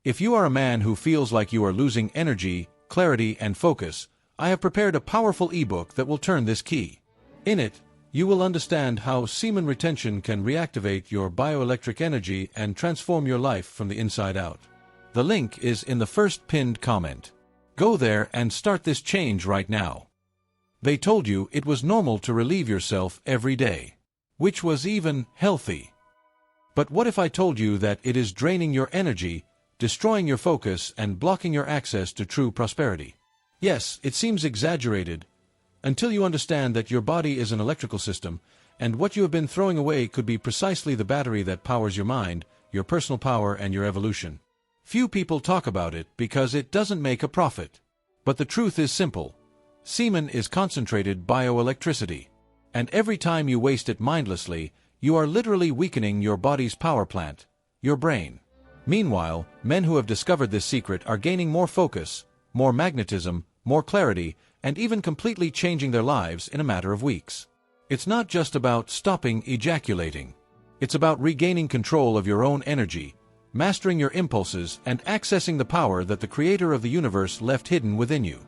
If you are a man who feels like you are losing energy, clarity, and focus, I have prepared a powerful ebook that will turn this key. In it, you will understand how semen retention can reactivate your bioelectric energy and transform your life from the inside out. The link is in the first pinned comment. Go there and start this change right now. They told you it was normal to relieve yourself every day, which was even healthy. But what if I told you that it is draining your energy, destroying your focus, and blocking your access to true prosperity? Yes, it seems exaggerated, until you understand that your body is an electrical system, and what you have been throwing away could be precisely the battery that powers your mind, your personal power, and your evolution. Few people talk about it because it doesn't make a profit. But the truth is simple. Semen is concentrated bioelectricity. And every time you waste it mindlessly, you are literally weakening your body's power plant, your brain. Meanwhile, men who have discovered this secret are gaining more focus, more magnetism, more clarity, and even completely changing their lives in a matter of weeks. It's not just about stopping ejaculating. It's about regaining control of your own energy, mastering your impulses, and accessing the power that the Creator of the universe left hidden within you.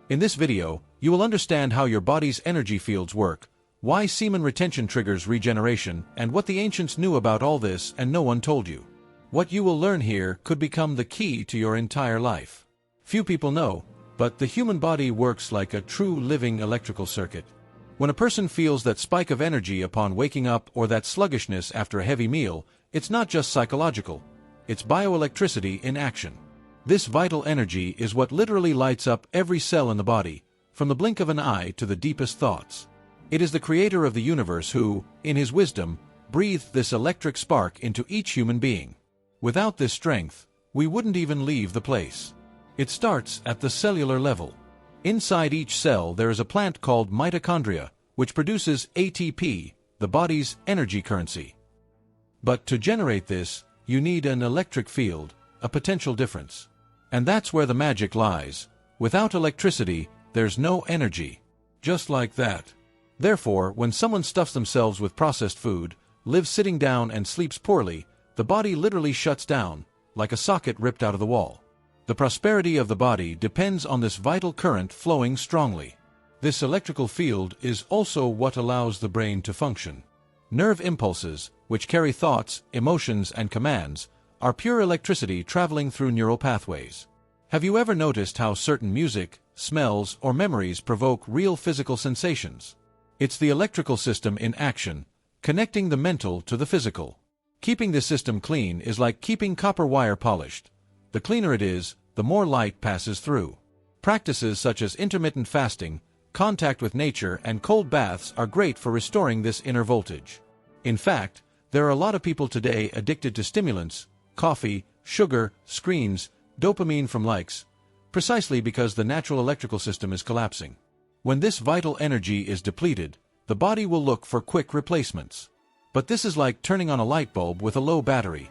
In this video, you will understand how your body's energy fields work, why semen retention triggers regeneration, and what the ancients knew about all this and no one told you. What you will learn here could become the key to your entire life. Few people know, but the human body works like a true living electrical circuit. When a person feels that spike of energy upon waking up or that sluggishness after a heavy meal, it's not just psychological. It's bioelectricity in action. This vital energy is what literally lights up every cell in the body, from the blink of an eye to the deepest thoughts. It is the Creator of the universe who, in His wisdom, breathed this electric spark into each human being. Without this strength, we wouldn't even leave the place. It starts at the cellular level. Inside each cell there is a plant called mitochondria, which produces ATP, the body's energy currency. But to generate this, you need an electric field, a potential difference. And that's where the magic lies. Without electricity, there's no energy. Just like that. Therefore, when someone stuffs themselves with processed food, lives sitting down and sleeps poorly, the body literally shuts down, like a socket ripped out of the wall. The prosperity of the body depends on this vital current flowing strongly. This electrical field is also what allows the brain to function. Nerve impulses, which carry thoughts, emotions, and commands, are pure electricity traveling through neural pathways. Have you ever noticed how certain music, smells, or memories provoke real physical sensations? It's the electrical system in action, connecting the mental to the physical. Keeping the system clean is like keeping copper wire polished. The cleaner it is, the more light passes through. Practices such as intermittent fasting, contact with nature, and cold baths are great for restoring this inner voltage. In fact, there are a lot of people today addicted to stimulants, coffee, sugar, screens, dopamine from likes, precisely because the natural electrical system is collapsing. When this vital energy is depleted, the body will look for quick replacements. But this is like turning on a light bulb with a low battery.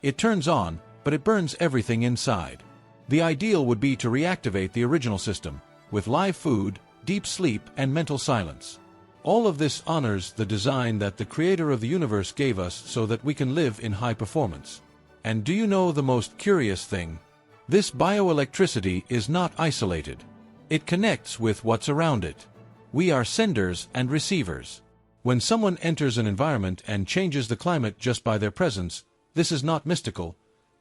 It turns on, but it burns everything inside. The ideal would be to reactivate the original system, with live food, deep sleep, and mental silence. All of this honors the design that the Creator of the universe gave us so that we can live in high performance. And do you know the most curious thing? This bioelectricity is not isolated. It connects with what's around it. We are senders and receivers. When someone enters an environment and changes the climate just by their presence, this is not mystical.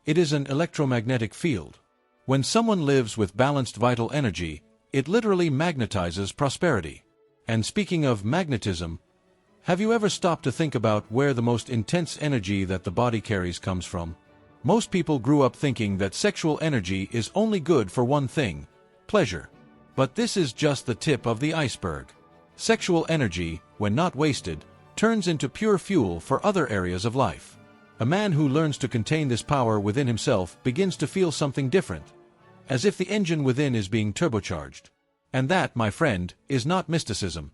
It is an electromagnetic field. When someone lives with balanced vital energy, it literally magnetizes prosperity. And speaking of magnetism, have you ever stopped to think about where the most intense energy that the body carries comes from? Most people grew up thinking that sexual energy is only good for one thing, pleasure. But this is just the tip of the iceberg. Sexual energy, when not wasted, turns into pure fuel for other areas of life. A man who learns to contain this power within himself begins to feel something different, as if the engine within is being turbocharged. And that, my friend, is not mysticism.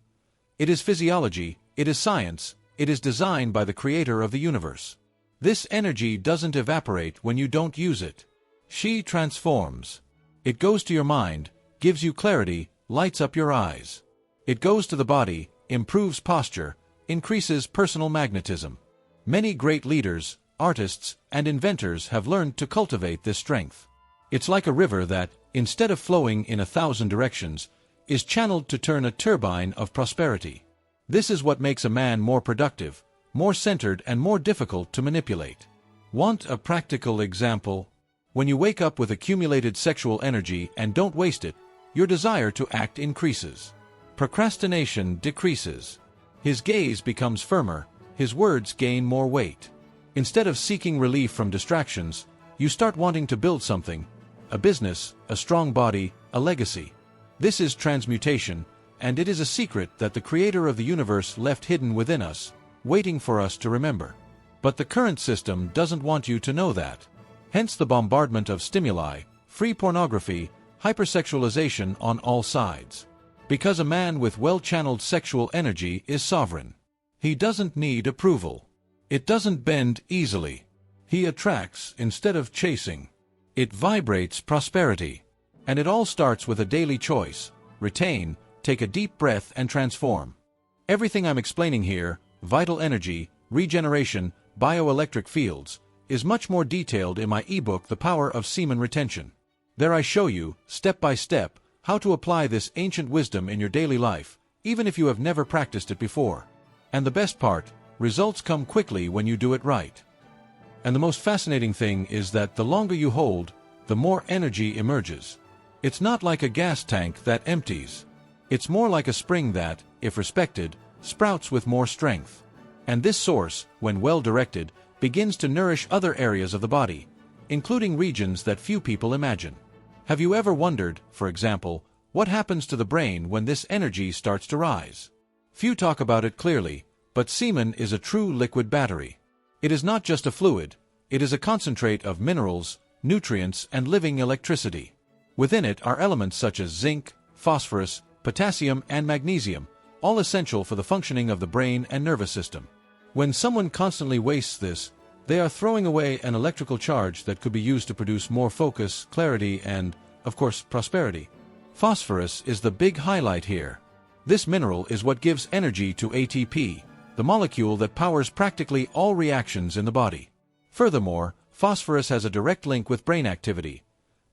It is physiology, it is science, it is designed by the Creator of the universe. This energy doesn't evaporate when you don't use it. She transforms. It goes to your mind, gives you clarity, lights up your eyes. It goes to the body, improves posture, increases personal magnetism. Many great leaders, artists, and inventors have learned to cultivate this strength. It's like a river that, instead of flowing in 1,000 directions, is channeled to turn a turbine of prosperity. This is what makes a man more productive, more centered, and more difficult to manipulate. Want a practical example? When you wake up with accumulated sexual energy and don't waste it, your desire to act increases. Procrastination decreases. His gaze becomes firmer, his words gain more weight. Instead of seeking relief from distractions, you start wanting to build something, a business, a strong body, a legacy. This is transmutation, and it is a secret that the Creator of the universe left hidden within us, waiting for us to remember. But the current system doesn't want you to know that. Hence the bombardment of stimuli, free pornography, hypersexualization on all sides. Because a man with well-channeled sexual energy is sovereign. He doesn't need approval. It doesn't bend easily. He attracts instead of chasing. It vibrates prosperity. And it all starts with a daily choice: retain, take a deep breath, and transform. Everything I'm explaining here, vital energy, regeneration, bioelectric fields, is much more detailed in my ebook The Power of Semen Retention. There I show you, step by step, how to apply this ancient wisdom in your daily life, even if you have never practiced it before. And the best part, results come quickly when you do it right. And the most fascinating thing is that the longer you hold, the more energy emerges. It's not like a gas tank that empties. It's more like a spring that, if respected, sprouts with more strength. And this source, when well directed, begins to nourish other areas of the body, including regions that few people imagine. Have you ever wondered, for example, what happens to the brain when this energy starts to rise? Few talk about it clearly, but semen is a true liquid battery. It is not just a fluid, it is a concentrate of minerals, nutrients, and living electricity. Within it are elements such as zinc, phosphorus, potassium, and magnesium, all essential for the functioning of the brain and nervous system. When someone constantly wastes this, they are throwing away an electrical charge that could be used to produce more focus, clarity, and, of course, prosperity. Phosphorus is the big highlight here. This mineral is what gives energy to ATP, the molecule that powers practically all reactions in the body. Furthermore, phosphorus has a direct link with brain activity.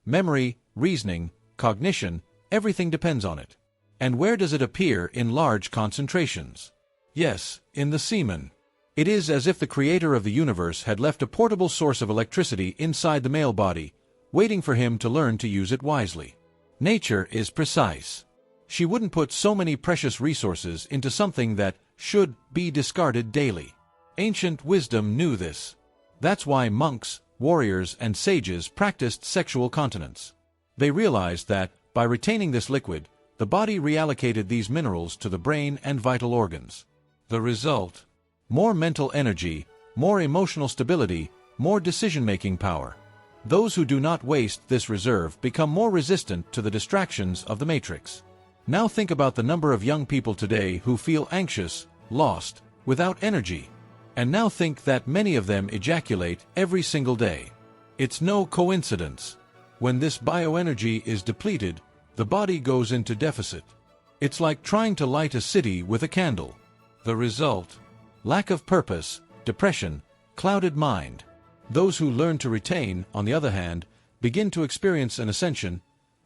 Memory, reasoning, cognition, everything depends on it. And where does it appear in large concentrations? Yes, in the semen. It is as if the Creator of the universe had left a portable source of electricity inside the male body, waiting for him to learn to use it wisely. Nature is precise. She wouldn't put so many precious resources into something that should be discarded daily. Ancient wisdom knew this. That's why monks, warriors, and sages practiced sexual continence. They realized that, by retaining this liquid, the body reallocated these minerals to the brain and vital organs. The result? More mental energy, more emotional stability, more decision-making power. Those who do not waste this reserve become more resistant to the distractions of the matrix. Now think about the number of young people today who feel anxious, lost, without energy. And now think that many of them ejaculate every single day. It's no coincidence. When this bioenergy is depleted, the body goes into deficit. It's like trying to light a city with a candle. The result? Lack of purpose, depression, clouded mind. Those who learn to retain, on the other hand, begin to experience an ascension,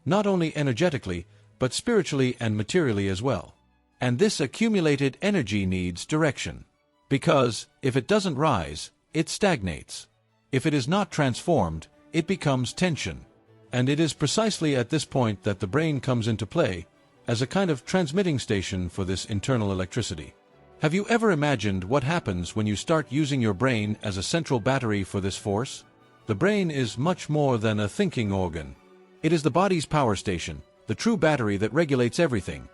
not only energetically, but spiritually and materially as well. And this accumulated energy needs direction. Because, if it doesn't rise, it stagnates. If it is not transformed, it becomes tension. And it is precisely at this point that the brain comes into play, as a kind of transmitting station for this internal electricity. Have you ever imagined what happens when you start using your brain as a central battery for this force? The brain is much more than a thinking organ. It is the body's power station, the true battery that regulates everything: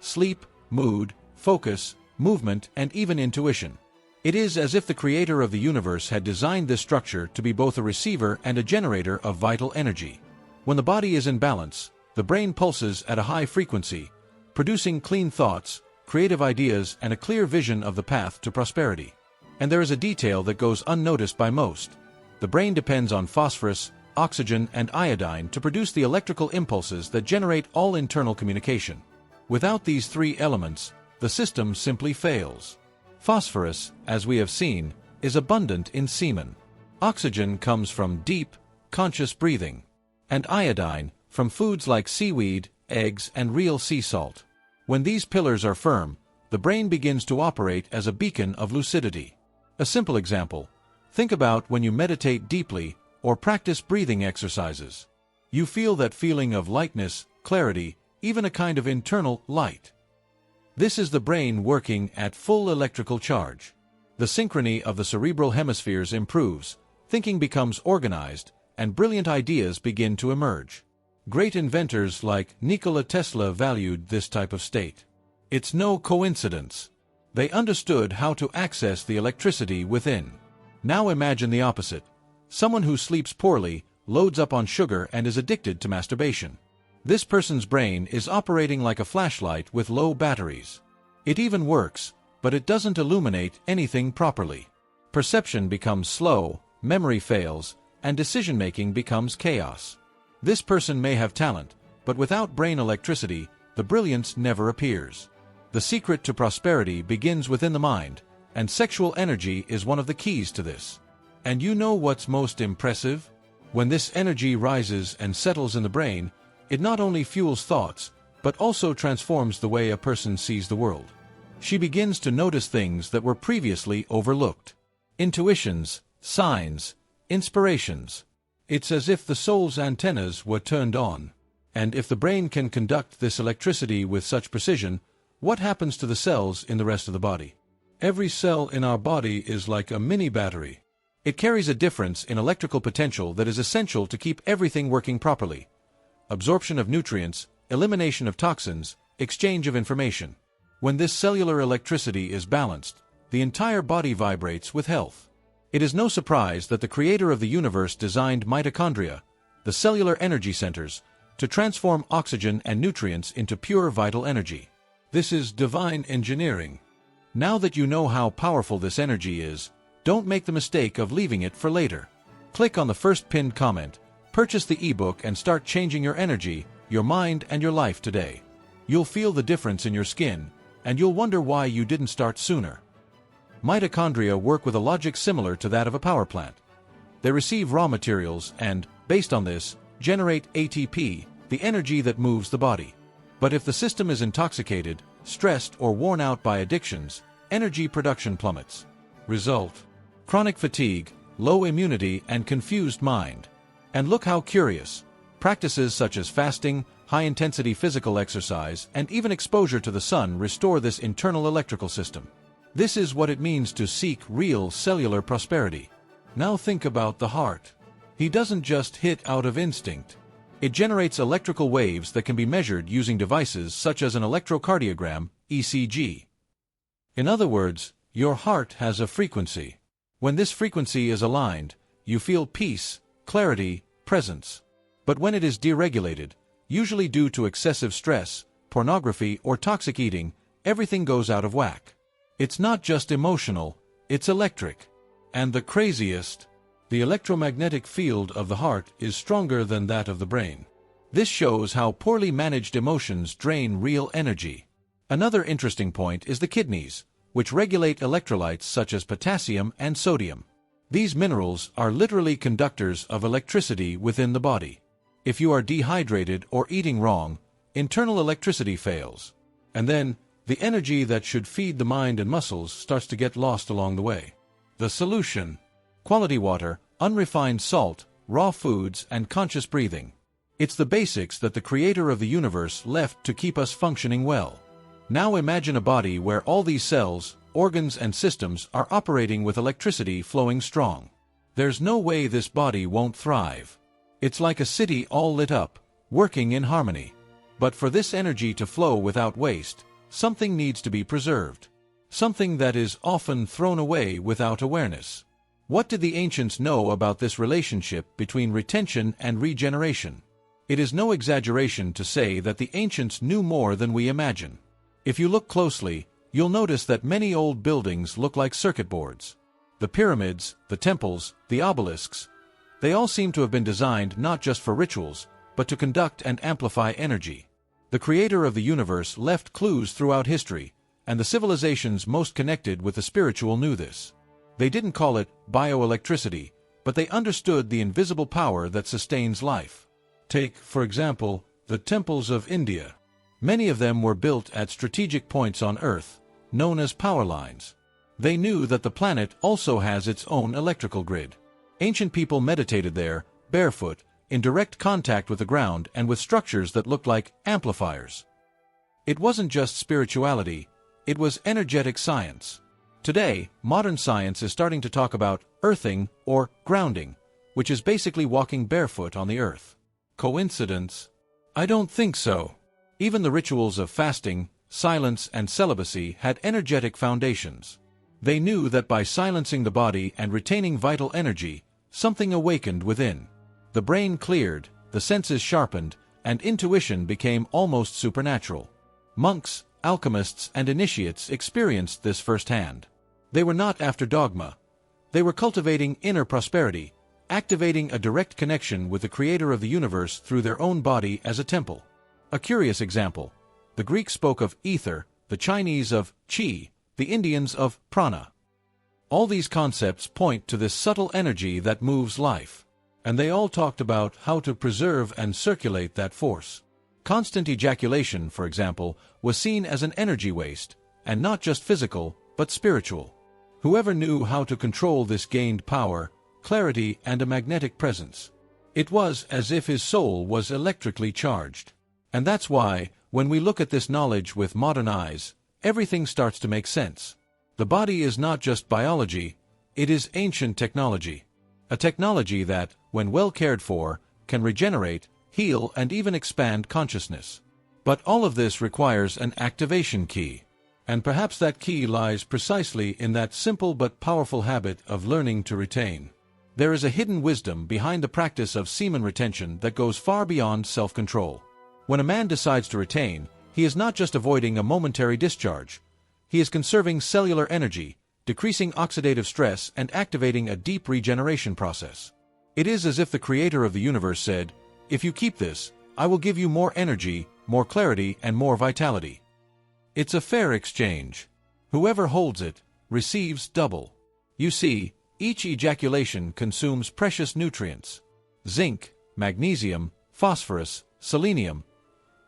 sleep, mood, focus, movement, and even intuition. It is as if the Creator of the universe had designed this structure to be both a receiver and a generator of vital energy. When the body is in balance, the brain pulses at a high frequency, producing clean thoughts, creative ideas, and a clear vision of the path to prosperity. And there is a detail that goes unnoticed by most. The brain depends on phosphorus, oxygen, and iodine to produce the electrical impulses that generate all internal communication. Without these three elements, the system simply fails. Phosphorus, as we have seen, is abundant in semen. Oxygen comes from deep, conscious breathing. And iodine, from foods like seaweed, eggs, and real sea salt. When these pillars are firm, the brain begins to operate as a beacon of lucidity. A simple example: think about when you meditate deeply or practice breathing exercises. You feel that feeling of lightness, clarity, even a kind of internal light. This is the brain working at full electrical charge. The synchrony of the cerebral hemispheres improves, thinking becomes organized, and brilliant ideas begin to emerge. Great inventors like Nikola Tesla valued this type of state. It's no coincidence. They understood how to access the electricity within. Now imagine the opposite. Someone who sleeps poorly, loads up on sugar, and is addicted to masturbation. This person's brain is operating like a flashlight with low batteries. It even works, but it doesn't illuminate anything properly. Perception becomes slow, memory fails, and decision-making becomes chaos. This person may have talent, but without brain electricity, the brilliance never appears. The secret to prosperity begins within the mind, and sexual energy is one of the keys to this. And you know what's most impressive? When this energy rises and settles in the brain, it not only fuels thoughts, but also transforms the way a person sees the world. She begins to notice things that were previously overlooked. Intuitions, signs, inspirations. It's as if the soul's antennas were turned on. And if the brain can conduct this electricity with such precision, what happens to the cells in the rest of the body? Every cell in our body is like a mini battery. It carries a difference in electrical potential that is essential to keep everything working properly. Absorption of nutrients, elimination of toxins, exchange of information. When this cellular electricity is balanced, the entire body vibrates with health. It is no surprise that the creator of the universe designed mitochondria, the cellular energy centers, to transform oxygen and nutrients into pure vital energy. This is divine engineering. Now that you know how powerful this energy is, don't make the mistake of leaving it for later. Click on the first pinned comment, purchase the ebook, and start changing your energy, your mind, and your life today. You'll feel the difference in your skin, and you'll wonder why you didn't start sooner. Mitochondria work with a logic similar to that of a power plant. They receive raw materials and, based on this, generate ATP, the energy that moves the body. But if the system is intoxicated, stressed, or worn out by addictions, energy production plummets. Result: chronic fatigue, low immunity, and confused mind. And look how curious. Practices such as fasting, high-intensity physical exercise, and even exposure to the sun restore this internal electrical system. This is what it means to seek real cellular prosperity. Now think about the heart. He doesn't just hit out of instinct. It generates electrical waves that can be measured using devices such as an electrocardiogram, ECG. In other words, your heart has a frequency. When this frequency is aligned, you feel peace, clarity, presence. But when it is deregulated, usually due to excessive stress, pornography, or toxic eating, everything goes out of whack. It's not just emotional, it's electric. And the craziest, the electromagnetic field of the heart is stronger than that of the brain. This shows how poorly managed emotions drain real energy. Another interesting point is the kidneys, which regulate electrolytes such as potassium and sodium. These minerals are literally conductors of electricity within the body. If you are dehydrated or eating wrong, internal electricity fails. And then, the energy that should feed the mind and muscles starts to get lost along the way. The solution: quality water, unrefined salt, raw foods, and conscious breathing. It's the basics that the creator of the universe left to keep us functioning well. Now imagine a body where all these cells, organs, and systems are operating with electricity flowing strong. There's no way this body won't thrive. It's like a city all lit up, working in harmony. But for this energy to flow without waste, something needs to be preserved. Something that is often thrown away without awareness. What did the ancients know about this relationship between retention and regeneration? It is no exaggeration to say that the ancients knew more than we imagine. If you look closely, you'll notice that many old buildings look like circuit boards. The pyramids, the temples, the obelisks, they all seem to have been designed not just for rituals, but to conduct and amplify energy. The creator of the universe left clues throughout history, and the civilizations most connected with the spiritual knew this. They didn't call it bioelectricity, but they understood the invisible power that sustains life. Take, for example, the temples of India. Many of them were built at strategic points on Earth, known as power lines. They knew that the planet also has its own electrical grid. Ancient people meditated there, barefoot, in direct contact with the ground and with structures that looked like amplifiers. It wasn't just spirituality, it was energetic science. Today, modern science is starting to talk about earthing or grounding, which is basically walking barefoot on the earth. Coincidence? I don't think so. Even the rituals of fasting, silence, and celibacy had energetic foundations. They knew that by silencing the body and retaining vital energy, something awakened within. The brain cleared, the senses sharpened, and intuition became almost supernatural. Monks, alchemists, and initiates experienced this firsthand. They were not after dogma. They were cultivating inner prosperity, activating a direct connection with the creator of the universe through their own body as a temple. A curious example: the Greeks spoke of ether, the Chinese of qi, the Indians of prana. All these concepts point to this subtle energy that moves life. And they all talked about how to preserve and circulate that force. Constant ejaculation, for example, was seen as an energy waste, and not just physical, but spiritual. Whoever knew how to control this gained power, clarity, and a magnetic presence. It was as if his soul was electrically charged. And that's why, when we look at this knowledge with modern eyes, everything starts to make sense. The body is not just biology, it is ancient technology. A technology that, when well cared for, can regenerate, heal, and even expand consciousness. But all of this requires an activation key. And perhaps that key lies precisely in that simple but powerful habit of learning to retain. There is a hidden wisdom behind the practice of semen retention that goes far beyond self-control. When a man decides to retain, he is not just avoiding a momentary discharge. He is conserving cellular energy, decreasing oxidative stress, and activating a deep regeneration process. It is as if the creator of the universe said, "If you keep this, I will give you more energy, more clarity, and more vitality." It's a fair exchange. Whoever holds it, receives double. You see, each ejaculation consumes precious nutrients. Zinc, magnesium, phosphorus, selenium.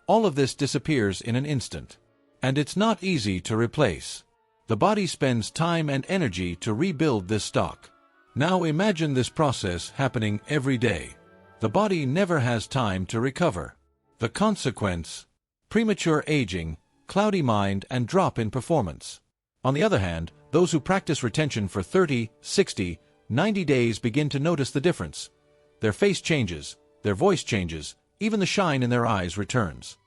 All of this disappears in an instant. And it's not easy to replace. The body spends time and energy to rebuild this stock. Now imagine this process happening every day. The body never has time to recover. The consequence? Premature aging, cloudy mind, and drop in performance. On the other hand, those who practice retention for 30, 60, 90 days begin to notice the difference. Their face changes, their voice changes, even the shine in their eyes returns.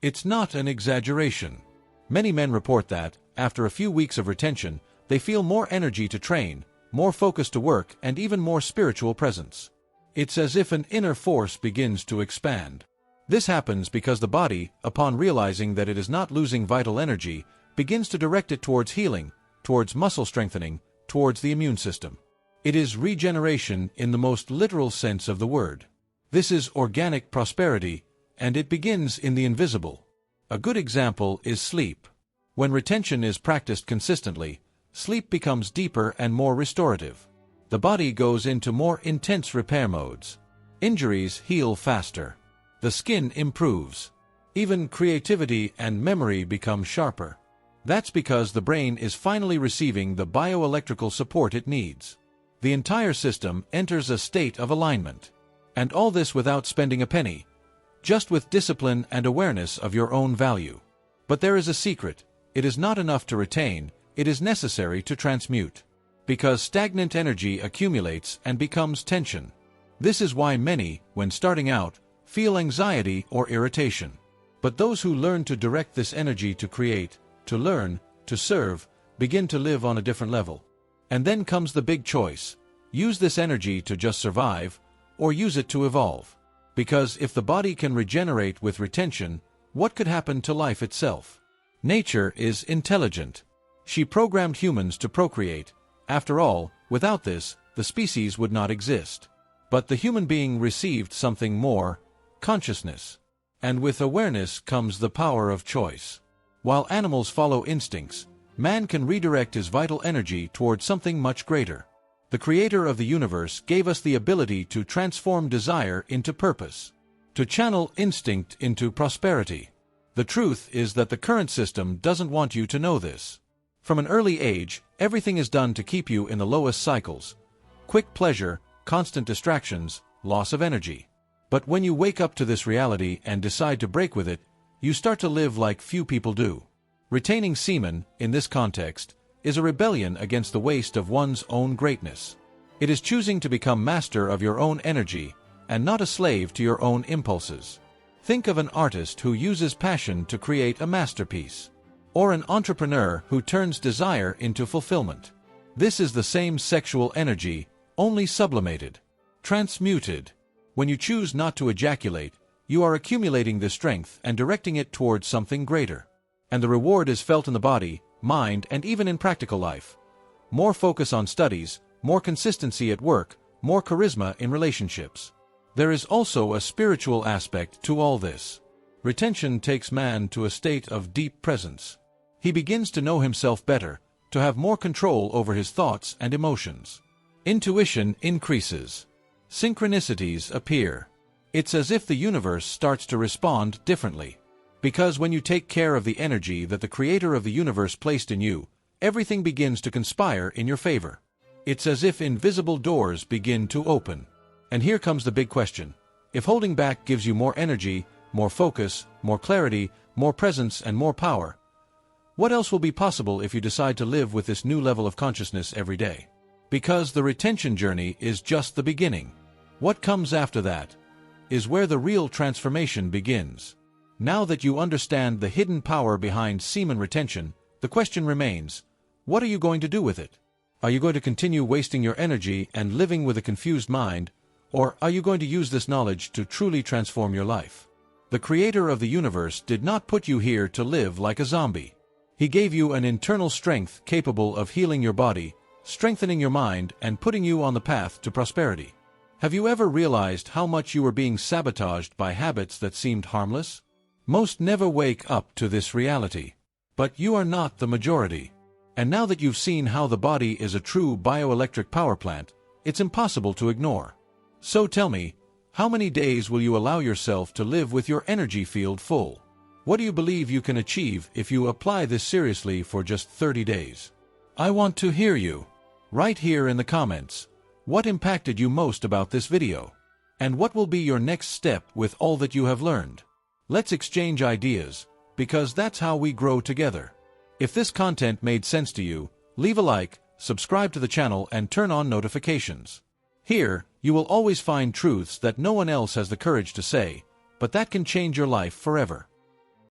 It's not an exaggeration. Many men report that, after a few weeks of retention, they feel more energy to train, more focus to work, and even more spiritual presence. It's as if an inner force begins to expand. This happens because the body, upon realizing that it is not losing vital energy, begins to direct it towards healing, towards muscle strengthening, towards the immune system. It is regeneration in the most literal sense of the word. This is organic prosperity, and it begins in the invisible. A good example is sleep. When retention is practiced consistently, sleep becomes deeper and more restorative. The body goes into more intense repair modes. Injuries heal faster. The skin improves. Even creativity and memory become sharper. That's because the brain is finally receiving the bioelectrical support it needs. The entire system enters a state of alignment. And all this without spending a penny, just with discipline and awareness of your own value. But there is a secret. It is not enough to retain, it is necessary to transmute. Because stagnant energy accumulates and becomes tension. This is why many, when starting out, feel anxiety or irritation. But those who learn to direct this energy to create, to learn, to serve, begin to live on a different level. And then comes the big choice. Use this energy to just survive, or use it to evolve. Because if the body can regenerate with retention, what could happen to life itself? Nature is intelligent. She programmed humans to procreate. After all, without this, the species would not exist. But the human being received something more: consciousness. And with awareness comes the power of choice. While animals follow instincts, man can redirect his vital energy towards something much greater. The Creator of the universe gave us the ability to transform desire into purpose, to channel instinct into prosperity. The truth is that the current system doesn't want you to know this. From an early age, everything is done to keep you in the lowest cycles: quick pleasure, constant distractions, loss of energy. But when you wake up to this reality and decide to break with it, you start to live like few people do. Retaining semen, in this context, is a rebellion against the waste of one's own greatness. It is choosing to become master of your own energy and not a slave to your own impulses. Think of an artist who uses passion to create a masterpiece, or an entrepreneur who turns desire into fulfillment. This is the same sexual energy, only sublimated, transmuted. When you choose not to ejaculate, you are accumulating this strength and directing it towards something greater. And the reward is felt in the body, mind, and even in practical life. More focus on studies, more consistency at work, more charisma in relationships. There is also a spiritual aspect to all this. Retention takes man to a state of deep presence. He begins to know himself better, to have more control over his thoughts and emotions. Intuition increases. Synchronicities appear. It's as if the universe starts to respond differently. Because when you take care of the energy that the Creator of the universe placed in you, everything begins to conspire in your favor. It's as if invisible doors begin to open. And here comes the big question. If holding back gives you more energy, more focus, more clarity, more presence, and more power, what else will be possible if you decide to live with this new level of consciousness every day? Because the retention journey is just the beginning. What comes after that is where the real transformation begins. Now that you understand the hidden power behind semen retention, the question remains, what are you going to do with it? Are you going to continue wasting your energy and living with a confused mind, or are you going to use this knowledge to truly transform your life? The Creator of the universe did not put you here to live like a zombie. He gave you an internal strength capable of healing your body, strengthening your mind, and putting you on the path to prosperity. Have you ever realized how much you were being sabotaged by habits that seemed harmless? Most never wake up to this reality. But you are not the majority. And now that you've seen how the body is a true bioelectric power plant, it's impossible to ignore. So tell me, how many days will you allow yourself to live with your energy field full? What do you believe you can achieve if you apply this seriously for just 30 days? I want to hear you. Right here in the comments. What impacted you most about this video? And what will be your next step with all that you have learned? Let's exchange ideas, because that's how we grow together. If this content made sense to you, leave a like, subscribe to the channel, and turn on notifications. Here, you will always find truths that no one else has the courage to say, but that can change your life forever.